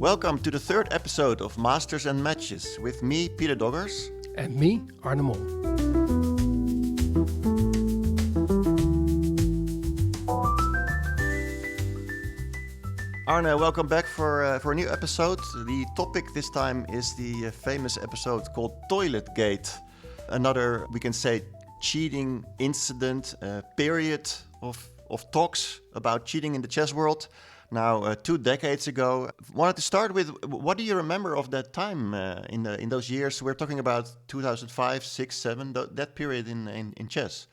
Welcome to the third episode of Masters and Matches with me, Peter Doggers. And me, Arne Moll. Arne, welcome back for a new episode. The topic this time is the famous episode called Toiletgate. Another, we can say, cheating incident, period of talks about cheating in the chess world. Now, 2 decades ago. Wanted to start with, what do you remember of that time in those years? We're talking about 2005, 6, 7, that period in chess.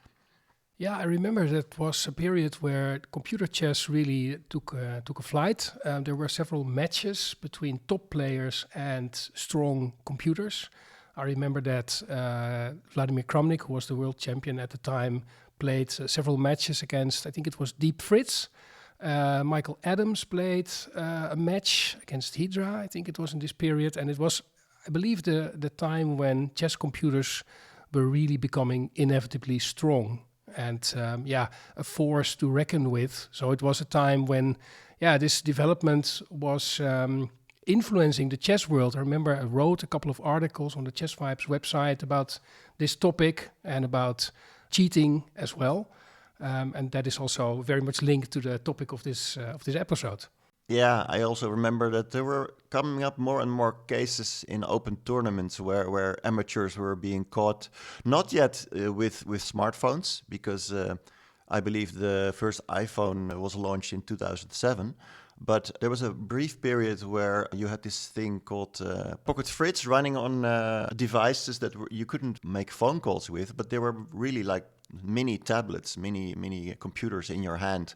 Yeah, I remember that was a period where computer chess really took a flight. There were several matches between top players and strong computers. I remember that Vladimir Kramnik, who was the world champion at the time, played several matches against, I think it was Deep Fritz. Michael Adams played a match against Hydra, I think it was in this period. And it was, I believe, the time when chess computers were really becoming inevitably strong. And a force to reckon with. So it was a time when, this development was influencing the chess world. I remember I wrote a couple of articles on the Chess Vibes website about this topic and about cheating as well. And that is also very much linked to the topic of this episode. Yeah, I also remember that there were coming up more and more cases in open tournaments where amateurs were being caught, not yet with smartphones, because I believe the first iPhone was launched in 2007. But there was a brief period where you had this thing called Pocket Fritz running on devices that you couldn't make phone calls with, but they were really like mini tablets, mini computers in your hand.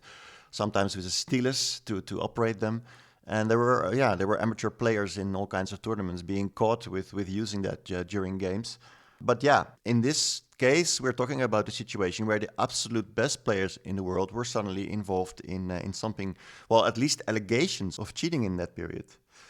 Sometimes with a stylus to operate them. And there were amateur players in all kinds of tournaments being caught with using that during games. But in this case, we're talking about a situation where the absolute best players in the world were suddenly involved in something, well, at least allegations of cheating in that period.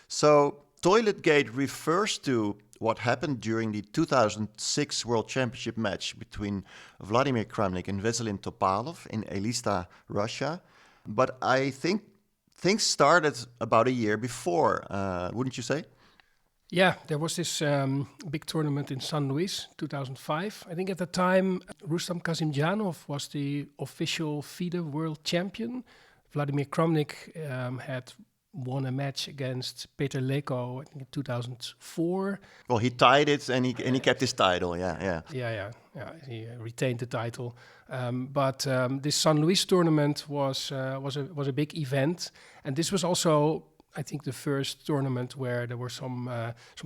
So Toiletgate refers to what happened during the 2006 World Championship match between Vladimir Kramnik and Veselin Topalov in Elista, Russia. But I think things started about a year before, wouldn't you say? Yeah, there was this big tournament in San Luis, 2005. I think at the time, Rustam Kasimdzhanov was the official FIDE world champion. Vladimir Kramnik had won a match against Peter Leko, I think in 2004. Well, he tied it and he kept his title, yeah. Yeah, he retained the title. But this San Luis tournament was a big event, and this was also, I think, the first tournament where there were some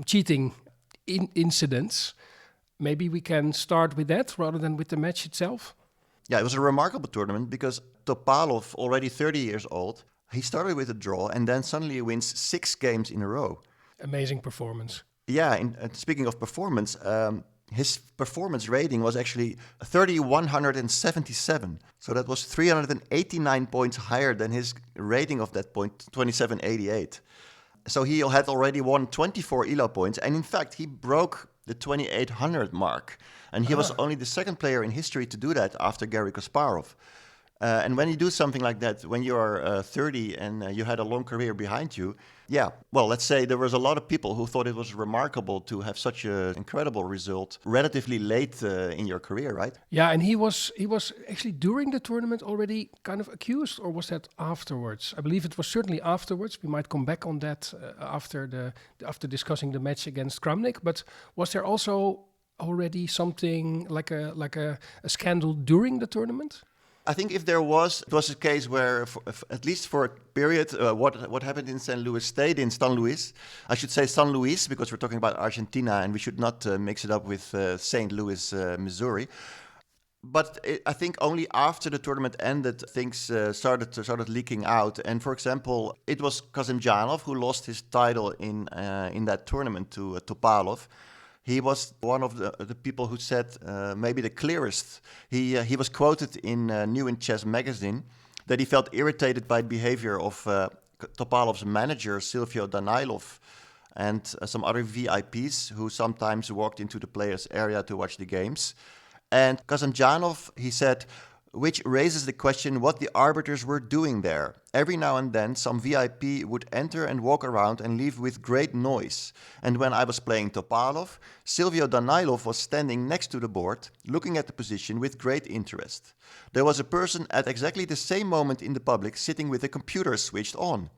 cheating incidents. Maybe we can start with that rather than with the match itself. Yeah, it was a remarkable tournament because Topalov, already 30 years old, he started with a draw and then suddenly wins 6 games in a row. Amazing performance. Yeah, and speaking of performance, his performance rating was actually 3,177. So that was 389 points higher than his rating of that point, 2788. So he had already won 24 ELO points. And in fact, he broke the 2,800 mark. And he was only the second player in history to do that after Garry Kasparov. And when you do something like that, when you are 30 and you had a long career behind you, let's say there was a lot of people who thought it was remarkable to have such an incredible result relatively late in your career, right? Yeah, and he was actually during the tournament already kind of accused, or was that afterwards? I believe it was certainly afterwards. We might come back on that after discussing the match against Kramnik. But was there also already something like a scandal during the tournament? I think if there was, it was a case where, at least for a period, what happened in San Luis, I should say San Luis, because we're talking about Argentina, and we should not mix it up with St. Louis, Missouri. But I think only after the tournament ended, things started leaking out. And for example, it was Kasimdzhanov who lost his title in that tournament to Topalov. He was one of the people who said maybe the clearest. He was quoted in New in Chess magazine that he felt irritated by the behavior of Topalov's manager, Silvio Danailov, and some other VIPs who sometimes walked into the players' area to watch the games. And Kasimdzhanov, he said, which raises the question what the arbiters were doing there. Every now and then, some VIP would enter and walk around and leave with great noise. And when I was playing Topalov, Silvio Danailov was standing next to the board, looking at the position with great interest. There was a person at exactly the same moment in the public sitting with the computer switched on.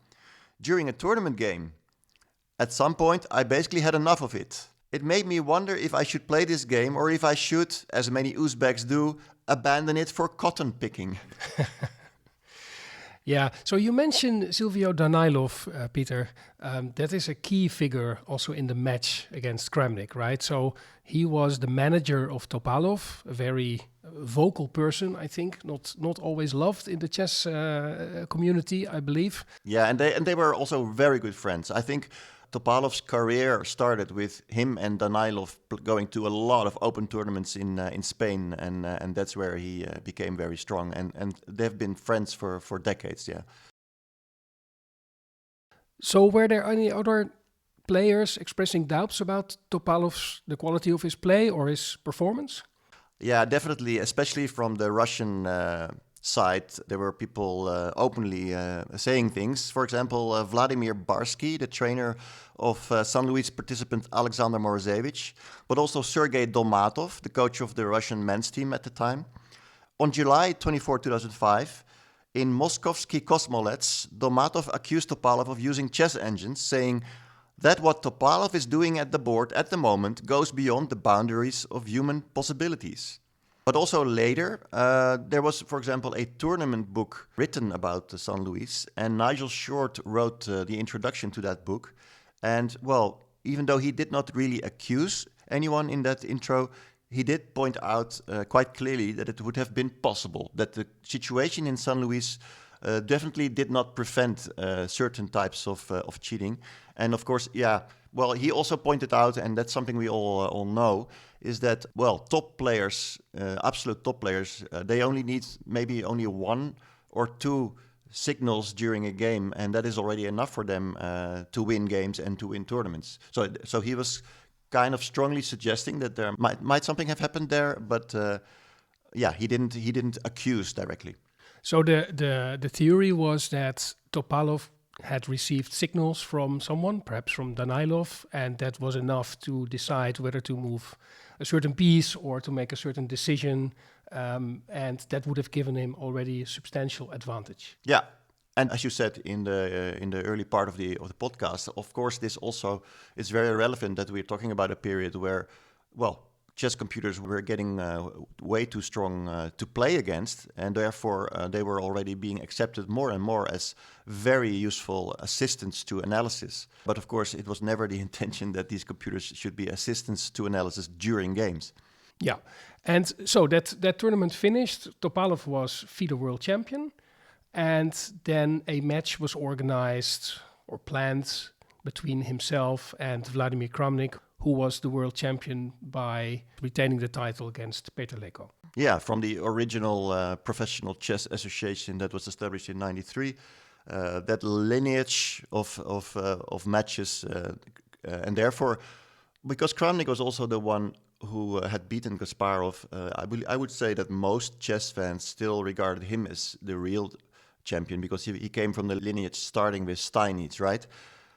During a tournament game. At some point, I basically had enough of it. It made me wonder if I should play this game or if I should, as many Uzbeks do, abandon it for cotton picking. Yeah, so you mentioned Silvio Danailov, Peter. That is a key figure also in the match against Kramnik, right? So he was the manager of Topalov, a very vocal person, I think, not always loved in the chess community, I believe. Yeah, and they were also very good friends. I think Topalov's career started with him and Danailov going to a lot of open tournaments in Spain, and that's where he became very strong. And they've been friends for decades, yeah. So were there any other players expressing doubts about the quality of his play or his performance? Yeah, definitely, especially from the Russian side, there were people openly saying things. For example, Vladimir Barsky, the trainer of San Luis participant Alexander Morozevich, but also Sergei Dolmatov, the coach of the Russian men's team at the time. On July 24, 2005, in Moskovsky Kosmolets, Dolmatov accused Topalov of using chess engines, saying that what Topalov is doing at the board at the moment goes beyond the boundaries of human possibilities. But also later, there was, for example, a tournament book written about San Luis, and Nigel Short wrote the introduction to that book. And, well, even though he did not really accuse anyone in that intro, he did point out quite clearly that it would have been possible, that the situation in San Luis definitely did not prevent certain types of cheating. And, of course, yeah, well, he also pointed out, and that's something we all know, is that, well, top players, absolute top players, they only need maybe only 1 or 2 signals during a game, and that is already enough for them to win games and to win tournaments. So he was kind of strongly suggesting that there might something have happened there, but yeah, he didn't accuse directly. So the theory was that Topalov had received signals from someone, perhaps from Danailov, and that was enough to decide whether to move a certain piece or to make a certain decision, and that would have given him already a substantial advantage. Yeah, and as you said in the early part of the podcast, of course, this also is very relevant that we're talking about a period where, well, chess computers were getting way too strong to play against, and therefore they were already being accepted more and more as very useful assistants to analysis. But of course, it was never the intention that these computers should be assistants to analysis during games. Yeah, and so that tournament finished. Topalov was FIDE world champion, and then a match was organized or planned between himself and Vladimir Kramnik, who was the world champion by retaining the title against Petr Leko. Yeah, from the original Professional Chess Association that was established in '93, that lineage of matches, and therefore, because Kramnik was also the one who had beaten Kasparov, I would say that most chess fans still regarded him as the real champion, because he came from the lineage starting with Steinitz, right?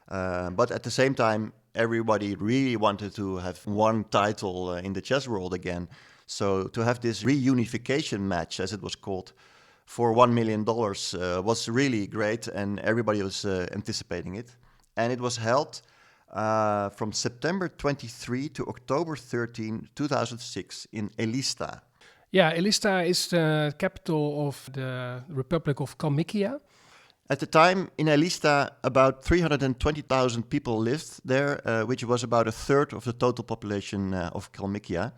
But at the same time, everybody really wanted to have one title in the chess world again. So to have this reunification match, as it was called, for $1 million was really great, and everybody was anticipating it. And it was held from September 23 to October 13, 2006 in Elista. Yeah, Elista is the capital of the Republic of Kalmykia. At the time, in Elista, about 320,000 people lived there, which was about a third of the total population of Kalmykia.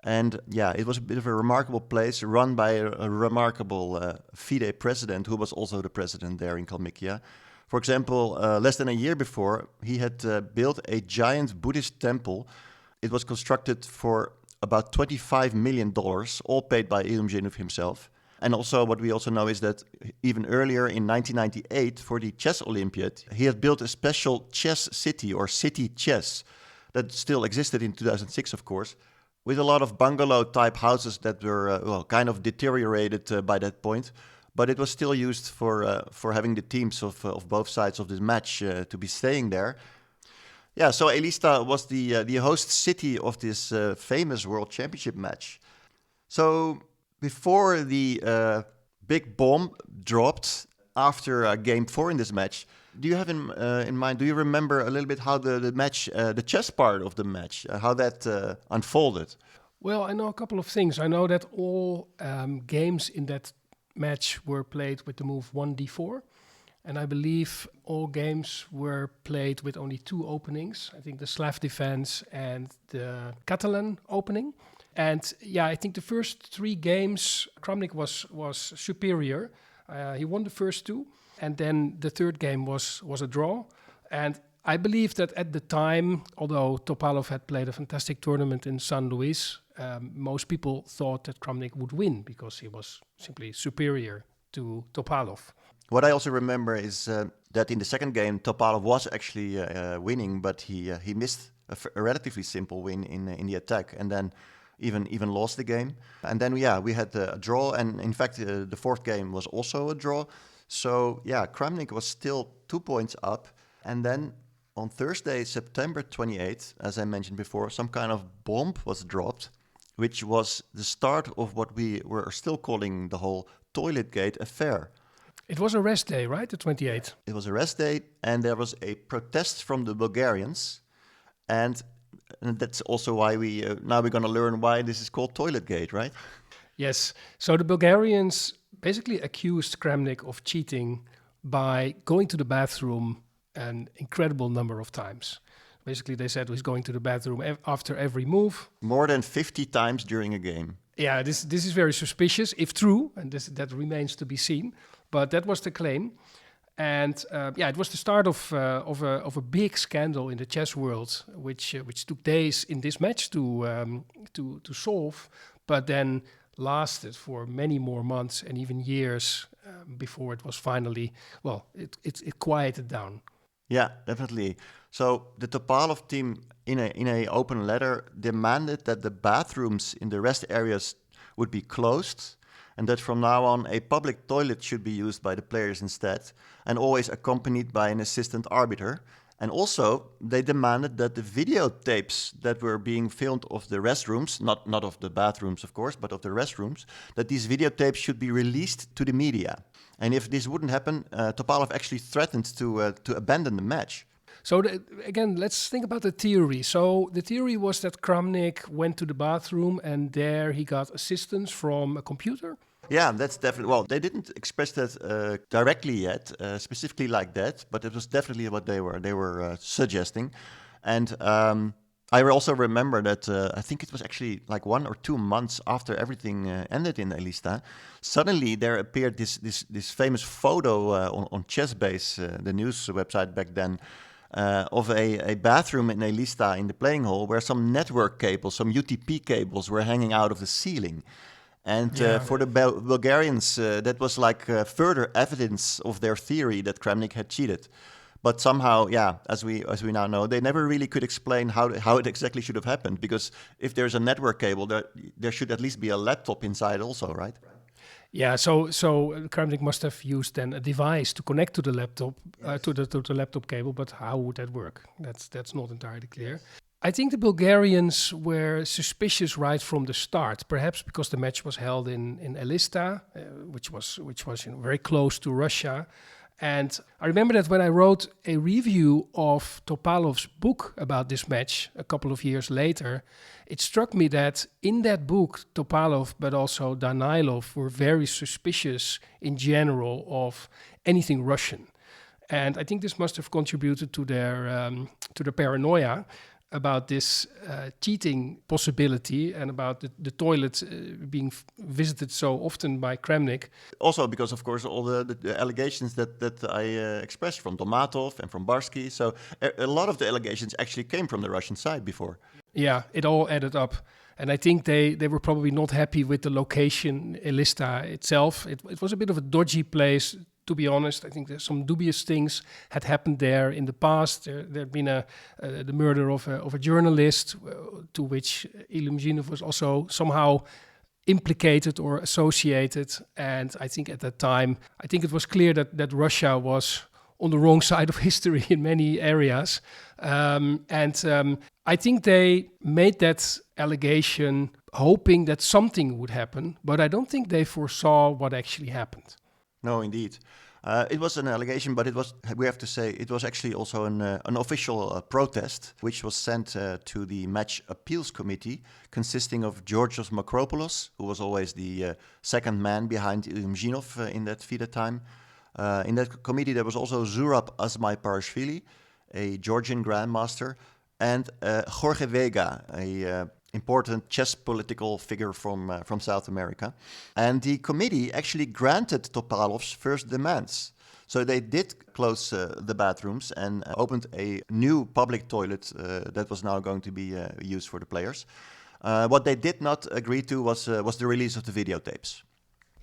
And yeah, it was a bit of a remarkable place run by a remarkable FIDE president, who was also the president there in Kalmykia. For example, less than a year before, he had built a giant Buddhist temple. It was constructed for about $25 million, all paid by Ilumzhinov himself. And also what we also know is that even earlier in 1998, for the Chess Olympiad, he had built a special chess city, or city chess, that still existed in 2006, of course, with a lot of bungalow-type houses that were kind of deteriorated by that point. But it was still used for having the teams of both sides of this match to be staying there. Yeah, so Elista was the host city of this famous World Championship match. So before the big bomb dropped after Game 4 in this match, do you have in mind, do you remember a little bit how the match, the chess part of the match, how that unfolded? Well, I know a couple of things. I know that all games in that match were played with the move 1d4. And I believe all games were played with only 2 openings. I think the Slav defense and the Catalan opening. And yeah, I think the first 3 games, Kramnik was superior. He won the first 2. And then the third game was a draw. And I believe that at the time, although Topalov had played a fantastic tournament in San Luis, most people thought that Kramnik would win because he was simply superior to Topalov. What I also remember is that in the second game, Topalov was actually winning, but he missed a relatively simple win in the attack, and then even lost the game. And then we had a draw, and in fact the fourth game was also a draw. So yeah, Kramnik was still 2 points up, and then on Thursday, September 28th, as I mentioned before, some kind of bomb was dropped, which was the start of what we were still calling the whole Toiletgate affair. It was a rest day, right? The 28th. It was a rest day, and there was a protest from the Bulgarians, and that's also why now we're going to learn why this is called Toiletgate, right? Yes. So the Bulgarians basically accused Kramnik of cheating by going to the bathroom an incredible number of times. Basically, they said he's going to the bathroom after every move. More than 50 times during a game. Yeah, this is very suspicious, if true, and that remains to be seen. But that was the claim. And it was the start of a big scandal in the chess world, which took days in this match to solve, but then lasted for many more months and even years before it was finally, it quieted down. Yeah, definitely. So the Topalov team, in a open letter, demanded that the bathrooms in the rest areas would be closed, and that from now on a public toilet should be used by the players instead, and always accompanied by an assistant arbiter. And also, they demanded that the videotapes that were being filmed of the restrooms, not of the bathrooms, of course, but of the restrooms, that these videotapes should be released to the media. And if this wouldn't happen, Topalov actually threatened to abandon the match. So again, let's think about the theory. So the theory was that Kramnik went to the bathroom and there he got assistance from a computer. Yeah, that's definitely, well, they didn't express that directly yet, specifically like that, but it was definitely what they were suggesting. And I also remember that I think it was actually like 1 or 2 months after everything ended in Elista, suddenly there appeared this famous photo on ChessBase, the news website back then, of a bathroom in Elista in the playing hall where some network cables, some UTP cables were hanging out of the ceiling. And for the Bulgarians, that was like further evidence of their theory that Kramnik had cheated. But somehow, as we now know, they never really could explain how it exactly should have happened. Because if there's a network cable, there should at least be a laptop inside also, right? Yeah, so Kramnik must have used then a device to connect to the laptop, to the laptop cable. But how would that work? That's not entirely clear. I think the Bulgarians were suspicious right from the start, perhaps because the match was held in Elista, which was very close to Russia. And I remember that when I wrote a review of Topalov's book about this match a couple of years later, it struck me that in that book, Topalov, but also Danailov, were very suspicious in general of anything Russian. And I think this must have contributed to their paranoia about this cheating possibility and about the toilet being visited so often by Kramnik. Also because, of course, all the allegations that I expressed from Domatov and from Barsky. So a lot of the allegations actually came from the Russian side before. Yeah, it all added up. And I think they were probably not happy with the location, Elista itself. It was a bit of a dodgy place to be honest. I think there's some dubious things had happened there in the past. There had been the murder of a journalist to which Ilumzhinov was also somehow implicated or associated. And I think at that time, I think it was clear that Russia was on the wrong side of history in many areas. I think they made that allegation hoping that something would happen, but I don't think they foresaw what actually happened. No, indeed. It was an allegation, but we have to say, it was actually also an official protest, which was sent to the match appeals committee, consisting of Georgios Makropoulos, who was always the second man behind Ilumzhinov in that FIDE time. In that committee, there was also Zurab Azmaiparashvili, a Georgian grandmaster, and Jorge Vega, a important chess political figure from South America. And the committee actually granted Topalov's first demands. So they did close the bathrooms and opened a new public toilet that was now going to be used for the players. What they did not agree to was the release of the videotapes.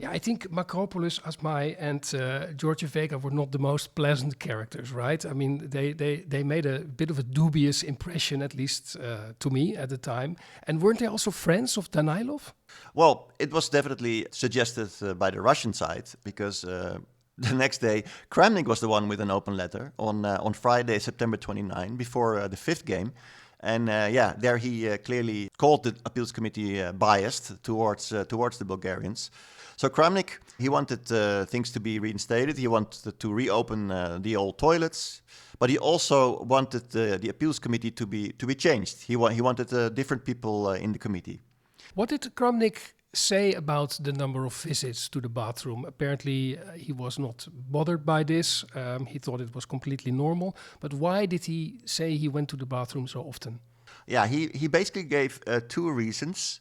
Yeah, I think Makropoulos, Asmai, and George Vega were not the most pleasant characters, right? I mean, they made a bit of a dubious impression, at least to me at the time. And weren't they also friends of Danailov? Well, it was definitely suggested by the Russian side, because the next day, Kramnik was the one with an open letter on Friday, September 29, before the fifth game. And there he clearly called the appeals committee biased towards the Bulgarians. So Kramnik, he wanted things to be reinstated. He wanted to reopen the old toilets, but he also wanted the appeals committee to be changed. He wanted different people in the committee. What did Kramnik say about the number of visits to the bathroom? Apparently, he was not bothered by this. He thought it was completely normal. But why did he say he went to the bathroom so often? Yeah, he basically gave two reasons.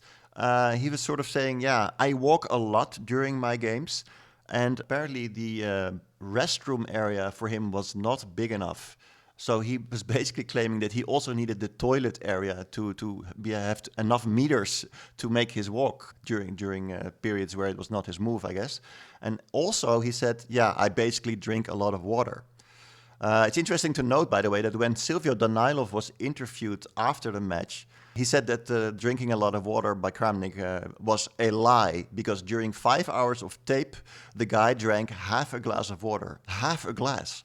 He was sort of saying, I walk a lot during my games. And apparently the restroom area for him was not big enough. So he was basically claiming that he also needed the toilet area to have enough meters to make his walk during periods where it was not his move, I guess. And also he said, I basically drink a lot of water. It's interesting to note, by the way, that when Silvio Danailov was interviewed after the match, he said that drinking a lot of water by Kramnik was a lie, because during 5 hours of tape, the guy drank half a glass of water. Half a glass.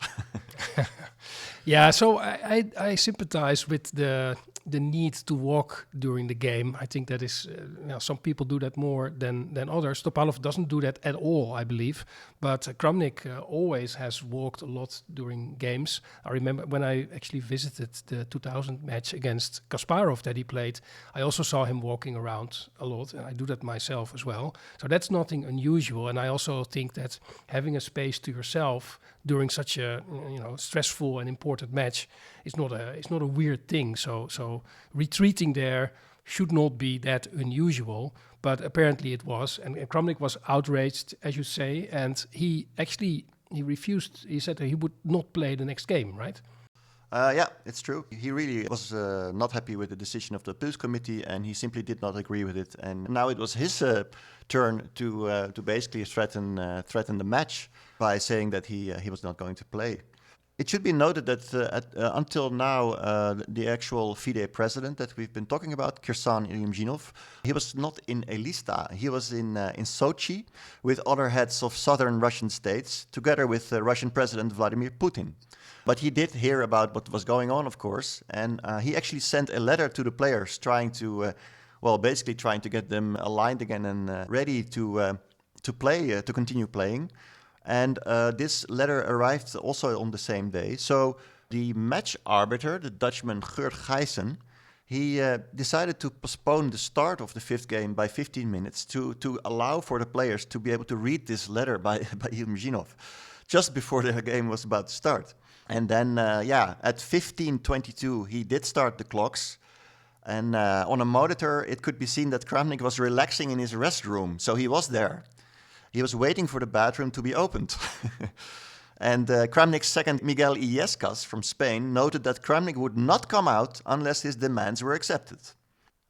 Yeah, so I sympathize with the need to walk during the game. I think that is, some people do that more than others. Topalov doesn't do that at all, I believe. But Kramnik always has walked a lot during games. I remember when I actually visited the 2000 match against Kasparov that he played, I also saw him walking around a lot, and I do that myself as well. So that's nothing unusual. And I also think that having a space to yourself during such a stressful and important match is not a weird thing. So retreating there should not be that unusual, but apparently it was. And Kramnik was outraged, as you say, and he refused. He said that he would not play the next game, right? Yeah, it's true. He really was not happy with the decision of the appeals committee, and he simply did not agree with it. And now it was his turn to basically threaten the match by saying that he was not going to play. It should be noted that until now, the actual FIDE president that we've been talking about, Kirsan Ilumzhinov, he was not in Elista. He was in Sochi with other heads of southern Russian states, together with Russian President Vladimir Putin. But he did hear about what was going on, of course, and he actually sent a letter to the players trying to get them aligned again and ready to play, to continue playing. And this letter arrived also on the same day. So the match arbiter, the Dutchman Gert Gijssen, he decided to postpone the start of the fifth game by 15 minutes to allow for the players to be able to read this letter by Ilumzhinov just before the game was about to start. And then, at 15:22, he did start the clocks. And on a monitor, it could be seen that Kramnik was relaxing in his restroom. So he was there. He was waiting for the bathroom to be opened. And Kramnik's second, Miguel Illescas from Spain, noted that Kramnik would not come out unless his demands were accepted.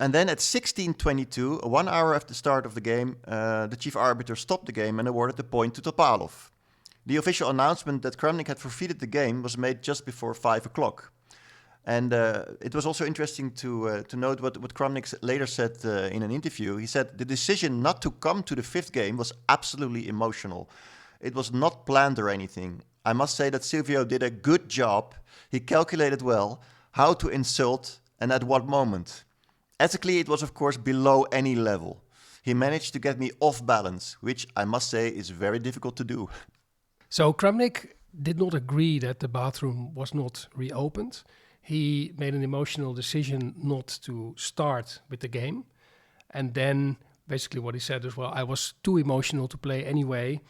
And then at 16:22, 1 hour after the start of the game, the chief arbiter stopped the game and awarded the point to Topalov. The official announcement that Kramnik had forfeited the game was made just before 5 o'clock. And it was also interesting to note what Kramnik later said in an interview. He said the decision not to come to the fifth game was absolutely emotional. It was not planned or anything. I must say that Silvio did a good job. He calculated well how to insult and at what moment. Ethically, it was of course below any level. He managed to get me off balance, which I must say is very difficult to do. So Kramnik did not agree that the bathroom was not reopened. He made an emotional decision not to start with the game. And then basically what he said is, well, I was too emotional to play anyway.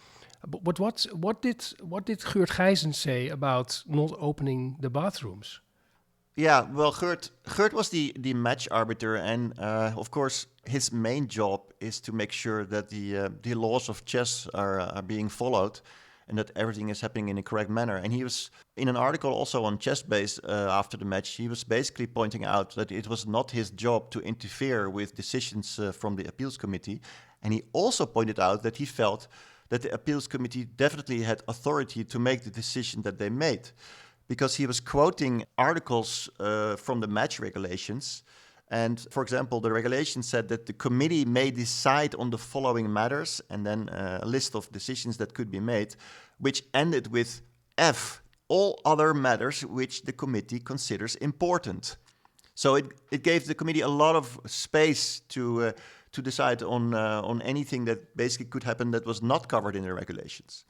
But what did Geert Gijzen say about not opening the bathrooms? Yeah, well, Geert was the match arbiter, and of course, his main job is to make sure that the laws of chess are being followed, and that everything is happening in a correct manner. And he was in an article also on ChessBase after the match. He was basically pointing out that it was not his job to interfere with decisions from the appeals committee, and he also pointed out that he felt that the appeals committee definitely had authority to make the decision that they made, because he was quoting articles from the match regulations. And for example, the regulation said that the committee may decide on the following matters, and then a list of decisions that could be made, which ended with F, all other matters which the committee considers important. So it gave the committee a lot of space to decide on anything that basically could happen that was not covered in the regulations.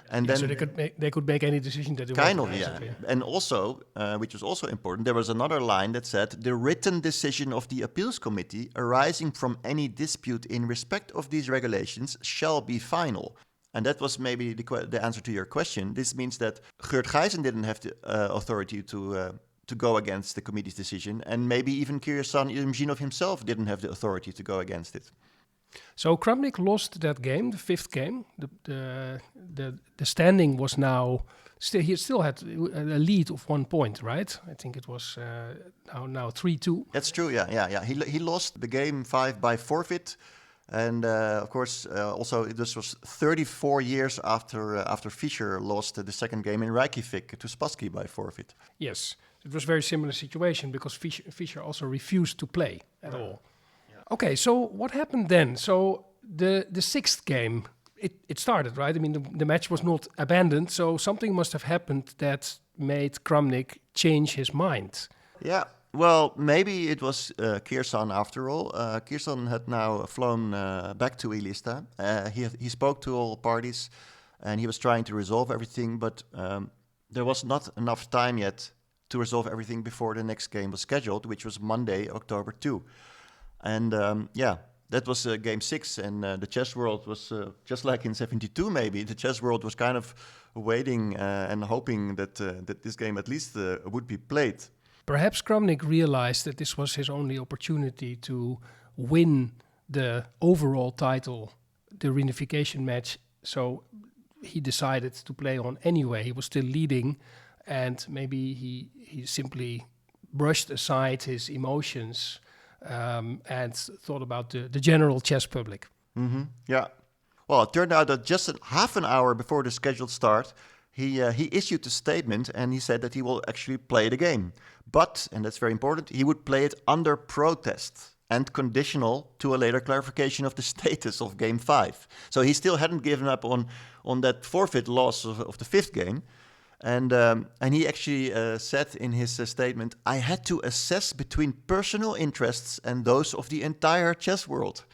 And then so they could make any decision that they kind wanted. of, yeah. And also, which was also important, there was another line that said the written decision of the appeals committee arising from any dispute in respect of these regulations shall be final. And that was maybe the answer to your question. This means that Geert Gijzen didn't have the authority to go against the committee's decision, and maybe even Kirsan Ilmzhinov himself didn't have the authority to go against it. So Kramnik lost that game, the fifth game. The standing was now he still had a lead of 1 point, right? I think it was now 3-2. That's true. Yeah. He lost the game 5 by forfeit, and of course also this was 34 years after Fischer lost the second game in Reykjavik to Spassky by forfeit. Yes, it was a very similar situation because Fischer also refused to play at all. Okay, so what happened then? So the sixth game, it started, right? I mean, the match was not abandoned, so something must have happened that made Kramnik change his mind. Yeah, well, maybe it was Kirsan after all. Kirsan had now flown back to Elista. He spoke to all parties, and he was trying to resolve everything, but there was not enough time yet to resolve everything before the next game was scheduled, which was Monday, October 2. And that was game 6, and the chess world was just like in 72 maybe. The chess world was kind of waiting and hoping that this game at least would be played. Perhaps Kramnik realized that this was his only opportunity to win the overall title, the reunification match. So he decided to play on anyway. He was still leading, and maybe he simply brushed aside his emotions and thought about the general chess public. Mm-hmm. Yeah. Well, it turned out that just half an hour before the scheduled start, he issued a statement, and he said that he will actually play the game. But, and that's very important, he would play it under protest and conditional to a later clarification of the status of game 5. So he still hadn't given up on that forfeit loss of the fifth game. And he actually said in his statement, I had to assess between personal interests and those of the entire chess world.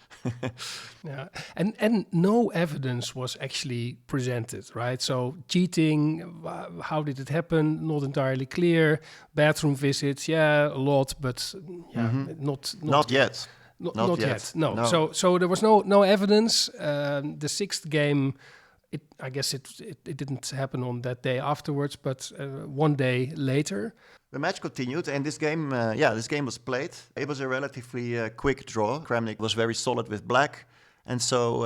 Yeah, and no evidence was actually presented, right? So cheating, how did it happen? Not entirely clear. Bathroom visits, yeah, a lot, but yeah, not yet. Not yet. No. So there was no evidence. The sixth game, I guess it didn't happen on that day afterwards, but 1 day later. The match continued, and this game was played. It was a relatively quick draw. Kramnik was very solid with black, and so,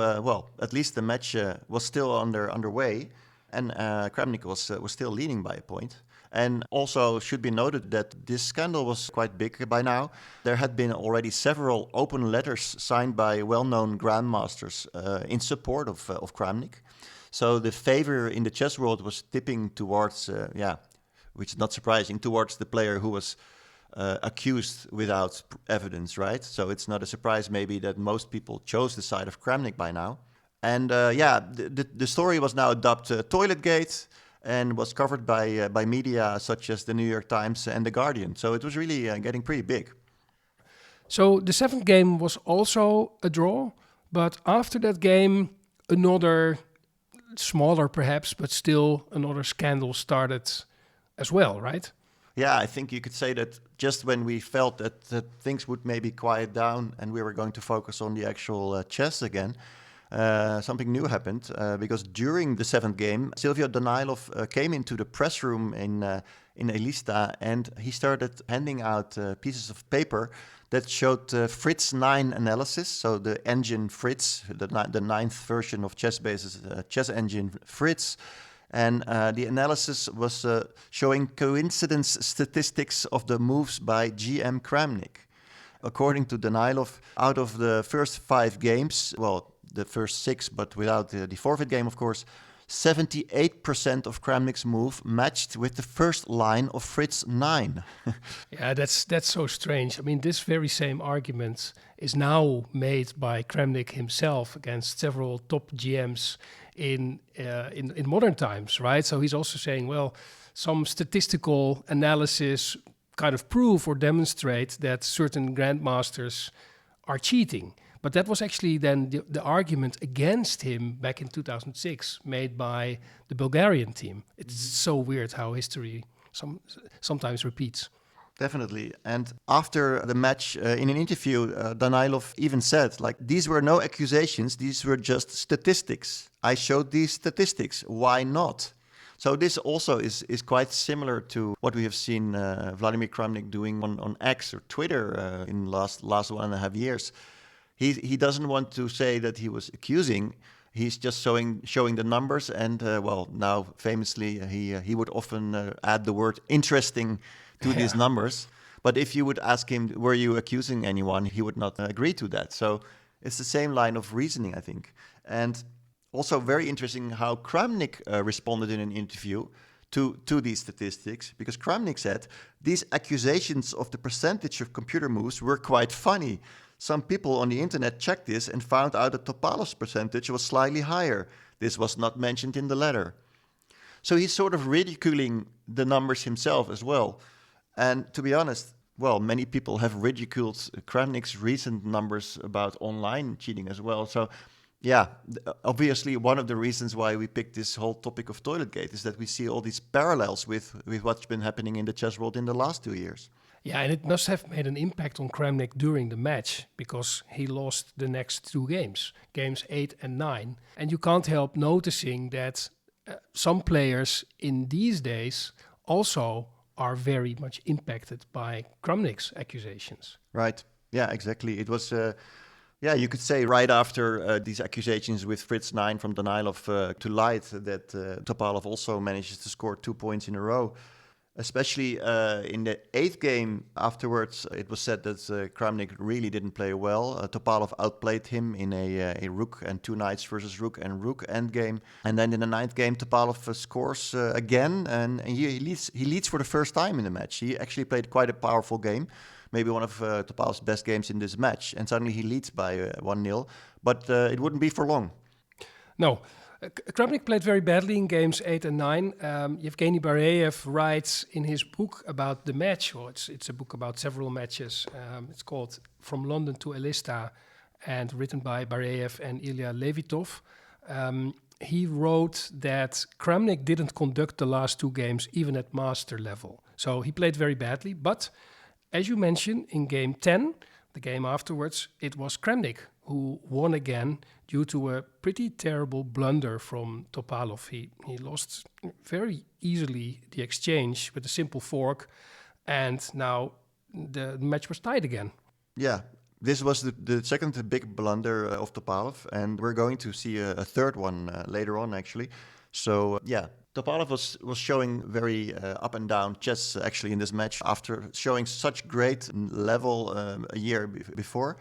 at least the match was still underway, and Kramnik was still leading by a point. And also should be noted that this scandal was quite big by now. There had been already several open letters signed by well-known grandmasters in support of Kramnik. So the favor in the chess world was tipping towards, which is not surprising, towards the player who was accused without evidence, right? So it's not a surprise maybe that most people chose the side of Kramnik by now. And the story was now dubbed Toiletgate and was covered by media such as the New York Times and The Guardian. So it was really getting pretty big. So the seventh game was also a draw, but after that game, another smaller perhaps, but still another scandal started as well, right? Yeah, I think you could say that just when we felt that things would maybe quiet down and we were going to focus on the actual chess again, something new happened because during the seventh game, Silvio Danailov came into the press room in Elista and he started handing out pieces of paper that showed Fritz 9 analysis. So the engine Fritz, the ninth version of ChessBase's chess engine Fritz. And the analysis was showing coincidence statistics of the moves by GM Kramnik. According to Danailov, out of the first 5 games, well, the first 6, but without the forfeit game, of course, 78% of Kramnik's move matched with the first line of Fritz 9. Yeah, that's so strange. I mean, this very same argument is now made by Kramnik himself against several top GMs in modern times, right? So he's also saying, well, some statistical analysis kind of prove or demonstrate that certain grandmasters are cheating. But that was actually then the argument against him back in 2006, made by the Bulgarian team. It's so weird how history sometimes repeats. Definitely. And after the match, in an interview, Danailov even said, like, these were no accusations, these were just statistics. I showed these statistics. Why not? So this also is quite similar to what we have seen Vladimir Kramnik doing on X or Twitter in last 1.5 years. He doesn't want to say that he was accusing. He's just showing the numbers. And, now famously, he would often add the word interesting to these numbers. But if you would ask him, were you accusing anyone, he would not agree to that. So it's the same line of reasoning, I think. And also very interesting how Kramnik responded in an interview to these statistics, because Kramnik said, these accusations of the percentage of computer moves were quite funny. Some people on the internet checked this and found out that Topalov's percentage was slightly higher. This was not mentioned in the letter. So he's sort of ridiculing the numbers himself as well. And to be honest, well, many people have ridiculed Kramnik's recent numbers about online cheating as well. So yeah, obviously one of the reasons why we picked this whole topic of Toiletgate is that we see all these parallels with what's been happening in the chess world in the last 2 years. Yeah, and it must have made an impact on Kramnik during the match, because he lost the next 2 games, games 8 and 9. And you can't help noticing that some players in these days also are very much impacted by Kramnik's accusations. Right. Yeah, exactly. It was, you could say right after these accusations with Fritz 9 from Danailov to light that Topalov also manages to score 2 points in a row. Especially in the 8th game afterwards, it was said that Kramnik really didn't play well. Topalov outplayed him in a rook and 2 knights versus rook and rook endgame. And then in the 9th game, Topalov scores again, and he leads for the first time in the match. He actually played quite a powerful game, maybe one of Topalov's best games in this match. And suddenly he leads by 1-0, but it wouldn't be for long. No. Kramnik played very badly in games 8 and 9. Yevgeny Bareyev writes in his book about the match, or it's a book about several matches. It's called From London to Elista, and written by Bareyev and Ilya Levitov. He wrote that Kramnik didn't conduct the last 2 games even at master level. So he played very badly. But as you mentioned, in game 10, the game afterwards, it was Kramnik who won again due to a pretty terrible blunder from Topalov. He lost very easily the exchange with a simple fork, and now the match was tied again. Yeah, this was the second big blunder of Topalov, and we're going to see a third one later on, actually. So, Topalov was showing very up and down chess actually in this match after showing such great level a year before.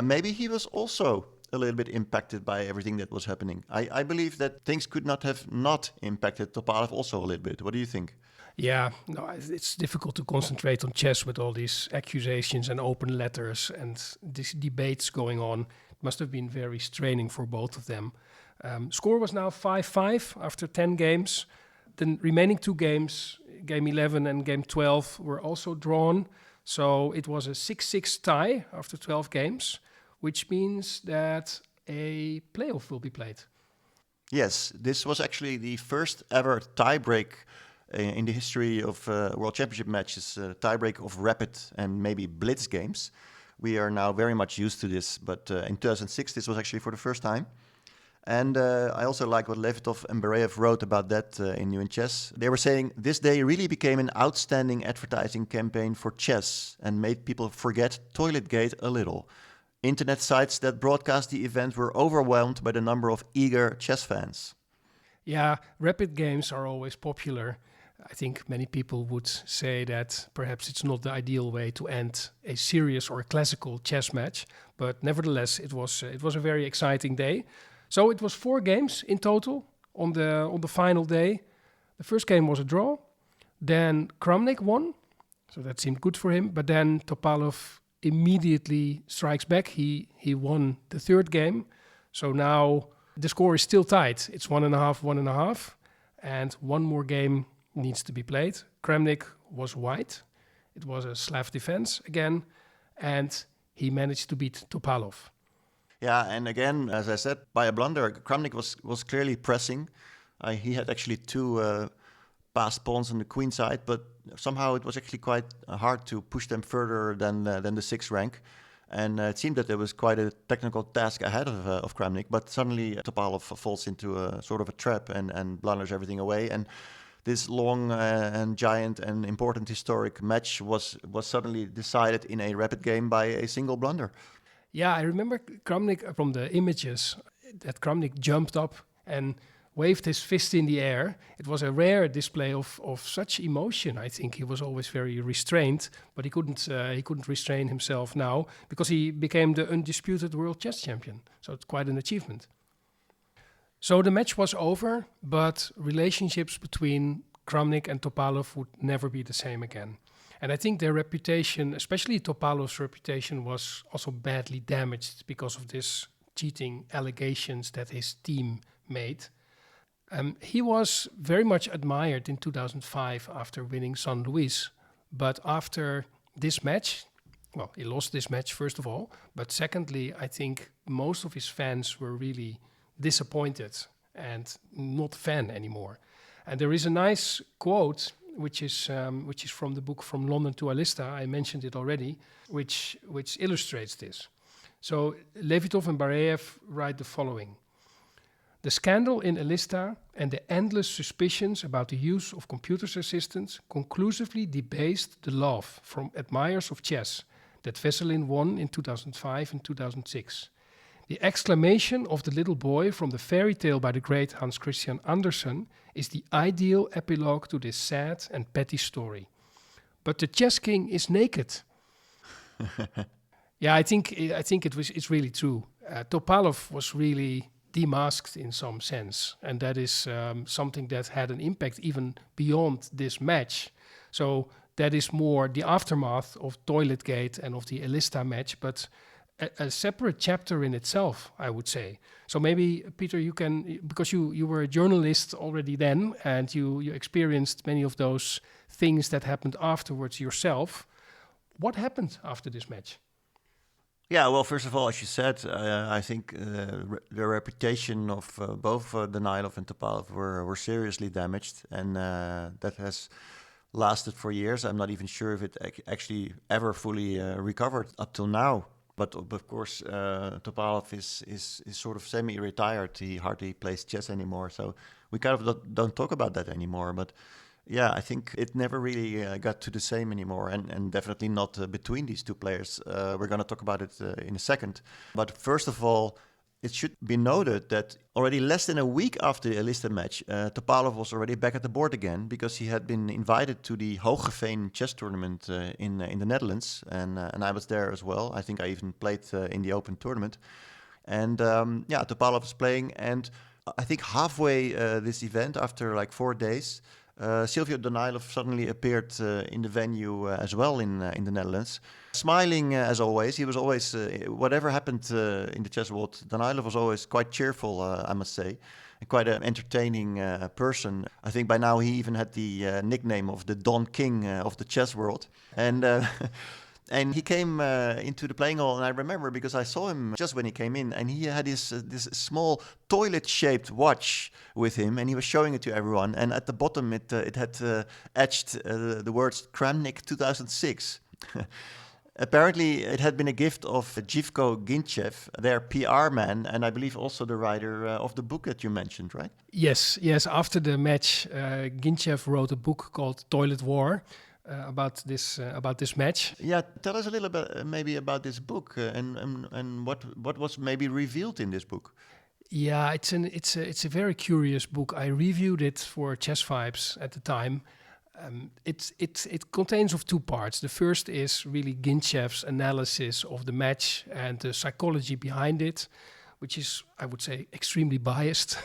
Maybe he was also a little bit impacted by everything that was happening. I believe that things could not have not impacted Topalov also a little bit. What do you think? Yeah, no, it's difficult to concentrate on chess with all these accusations and open letters and these debates going on. It must have been very straining for both of them. Score was now 5-5 after 10 games. The remaining 2 games, game 11 and game 12, were also drawn. So it was a 6-6 tie after 12 games, which means that a playoff will be played. Yes, this was actually the first ever tiebreak in the history of World Championship matches, tiebreak of rapid and maybe blitz games. We are now very much used to this, but in 2006 this was actually for the first time. And I also like what Levitov and Bereev wrote about that in New in Chess. They were saying, this day really became an outstanding advertising campaign for chess and made people forget Toiletgate a little. Internet sites that broadcast the event were overwhelmed by the number of eager chess fans. Yeah, rapid games are always popular. I think many people would say that perhaps it's not the ideal way to end a serious or a classical chess match, but nevertheless, it was a very exciting day. So it was 4 games in total on the final day. The first game was a draw. Then Kramnik won, so that seemed good for him. But then Topalov immediately strikes back. He won the third game. So now the score is still tight. It's 1.5, 1.5. And one more game needs to be played. Kramnik was white. It was a Slav defense again. And he managed to beat Topalov. Yeah, and again, as I said, by a blunder, Kramnik was clearly pressing. He had actually 2 passed pawns on the queen side, but somehow it was actually quite hard to push them further than the 6th rank. And it seemed that there was quite a technical task ahead of Kramnik, but suddenly Topalov falls into a sort of a trap and blunders everything away. And this long and giant and important historic match was suddenly decided in a rapid game by a single blunder. Yeah, I remember Kramnik from the images that Kramnik jumped up and waved his fist in the air. It was a rare display of such emotion. I think he was always very restrained, but he couldn't restrain himself now because he became the undisputed world chess champion. So it's quite an achievement. So the match was over, but relationships between Kramnik and Topalov would never be the same again. And I think their reputation, especially Topalov's reputation, was also badly damaged because of this cheating allegations that his team made. He was very much admired in 2005 after winning San Luis. But after this match, well, he lost this match first of all. But secondly, I think most of his fans were really disappointed and not a fan anymore. And there is a nice quote which is from the book From London to Elista. I mentioned it already, which illustrates this. So Levitov and Bereev write the following: the scandal in Elista and the endless suspicions about the use of computers assistants conclusively debased the love from admirers of chess that Veselin won in 2005 and 2006. The exclamation of the little boy from the fairy tale by the great Hans Christian Andersen is the ideal epilogue to this sad and petty story. But the chess king is naked. Yeah, I think it's really true. Topalov was really demasked in some sense, and that is something that had an impact even beyond this match. So that is more the aftermath of Toiletgate and of the Elista match, but a separate chapter in itself, I would say. So maybe, Peter, you can, because you were a journalist already then, and you experienced many of those things that happened afterwards yourself. What happened after this match? Yeah, well, first of all, as you said, I think the reputation of both Danailov and Topalov were seriously damaged, and that has lasted for years. I'm not even sure if it actually ever fully recovered up till now. But of course, Topalov is sort of semi-retired. He hardly plays chess anymore, so we kind of don't talk about that anymore. But yeah, I think it never really got to the same anymore, and definitely not between these two players. We're going to talk about it in a second. But first of all, It should be noted that already less than a week after the Elista match, Topalov was already back at the board again because he had been invited to the Hoogeveen chess tournament in the Netherlands, and I was there as well. I think I even played in the open tournament. And Topalov was playing, and I think halfway this event, after like 4 days, Silvio Danailov suddenly appeared in the venue as well in the Netherlands. Smiling as always. He was always, whatever happened in the chess world, Danailov was always quite cheerful, I must say. And quite an entertaining person. I think by now he even had the nickname of the Don King of the chess world. And and he came into the playing hall, and I remember because I saw him just when he came in, and he had this small toilet-shaped watch with him, and he was showing it to everyone. And at the bottom, it had etched the words Kramnik 2006. Apparently, it had been a gift of Jivko Gintchev, their PR man, and I believe also the writer of the book that you mentioned, right? Yes. After the match, Gintchev wrote a book called Toilet War. About this match. Yeah, tell us a little bit maybe about this book and what was maybe revealed in this book. Yeah, it's a very curious book. I reviewed it for Chess Vibes at the time. It contains of two parts. The first is really Gintchev's analysis of the match and the psychology behind it, which is, I would say, extremely biased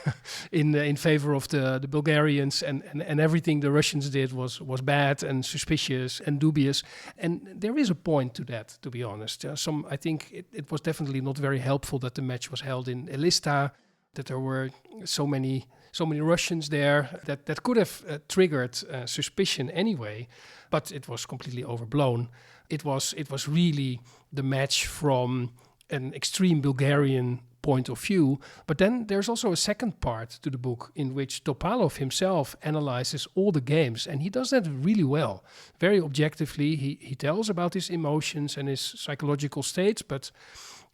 in favor of the Bulgarians, and everything the Russians did was bad and suspicious and dubious. And there is a point to that, to be honest. I think it was definitely not very helpful that the match was held in Elista, that there were so many Russians there that could have triggered suspicion anyway, but it was completely overblown. It was really the match from an extreme Bulgarian point of view. But then there's also a second part to the book in which Topalov himself analyzes all the games, and he does that really well. Very objectively, he tells about his emotions and his psychological states, but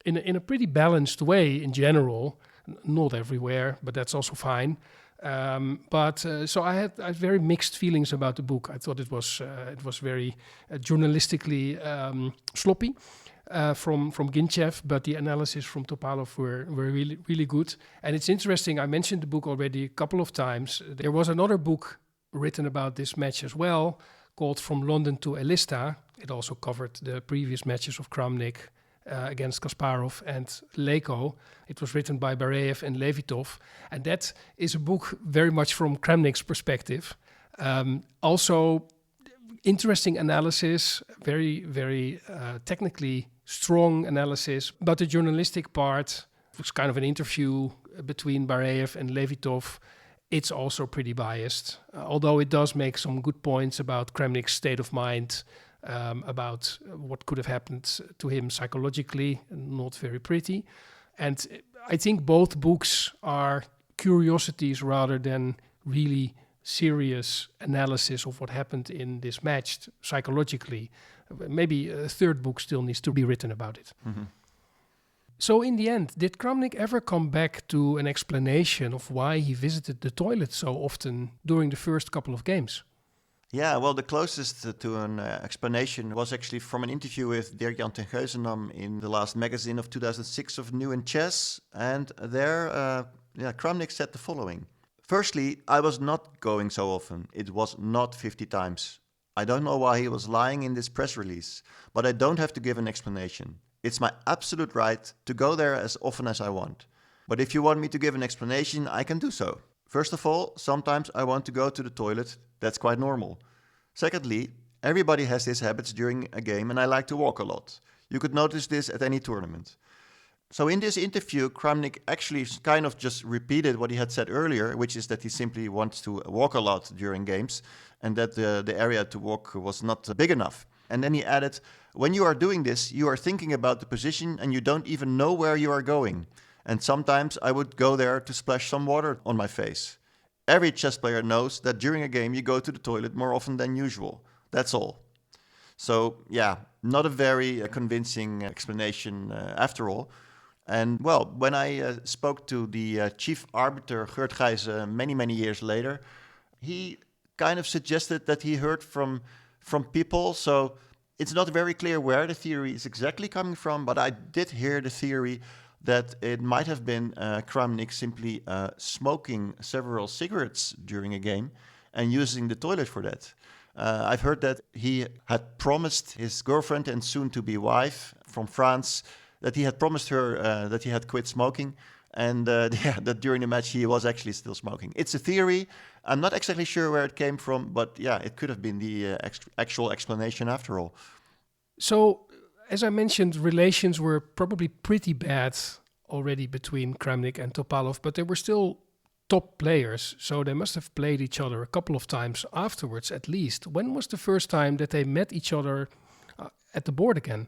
in a pretty balanced way in general. Not everywhere, but that's also fine. So I had very mixed feelings about the book. I thought it was very journalistically sloppy. From Gintchev, but the analysis from Topalov were really, really good. And it's interesting, I mentioned the book already a couple of times. There was another book written about this match as well, called From London to Elista. It also covered the previous matches of Kramnik against Kasparov and Leko. It was written by Bareev and Levitov. And that is a book very much from Kramnik's perspective. Also, interesting analysis, very, very technically strong analysis, but the journalistic part was kind of an interview between Bareev and Levitov. It's also pretty biased, although it does make some good points about Kramnik's state of mind, about what could have happened to him psychologically, not very pretty. And I think both books are curiosities rather than really serious analysis of what happened in this match psychologically. Maybe a third book still needs to be written about it. Mm-hmm. So in the end, did Kramnik ever come back to an explanation of why he visited the toilet so often during the first couple of games? Yeah, well, the closest to an explanation was actually from an interview with Dirk-Jan ten Geuzenam in the last magazine of 2006 of New in Chess. And there, Kramnik said the following. Firstly, I was not going so often. It was not 50 times. I don't know why he was lying in this press release, but I don't have to give an explanation. It's my absolute right to go there as often as I want. But if you want me to give an explanation, I can do so. First of all, sometimes I want to go to the toilet. That's quite normal. Secondly, everybody has these habits during a game, and I like to walk a lot. You could notice this at any tournament. So in this interview, Kramnik actually kind of just repeated what he had said earlier, which is that he simply wants to walk a lot during games and that the area to walk was not big enough. And then he added, when you are doing this, you are thinking about the position and you don't even know where you are going. And sometimes I would go there to splash some water on my face. Every chess player knows that during a game you go to the toilet more often than usual. That's all. So yeah, not a very convincing explanation after all. And well, when I spoke to the chief arbiter Gert Gijzen many years later, he kind of suggested that he heard from people. So it's not very clear where the theory is exactly coming from, but I did hear the theory that it might have been Kramnik simply smoking several cigarettes during a game and using the toilet for that. I've heard that he had promised his girlfriend and soon-to-be wife from France that he had promised her that he had quit smoking, and that during the match he was actually still smoking. It's a theory. I'm not exactly sure where it came from, but yeah, it could have been the actual explanation after all. So, as I mentioned, relations were probably pretty bad already between Kramnik and Topalov, but they were still top players, so they must have played each other a couple of times afterwards at least. When was the first time that they met each other at the board again?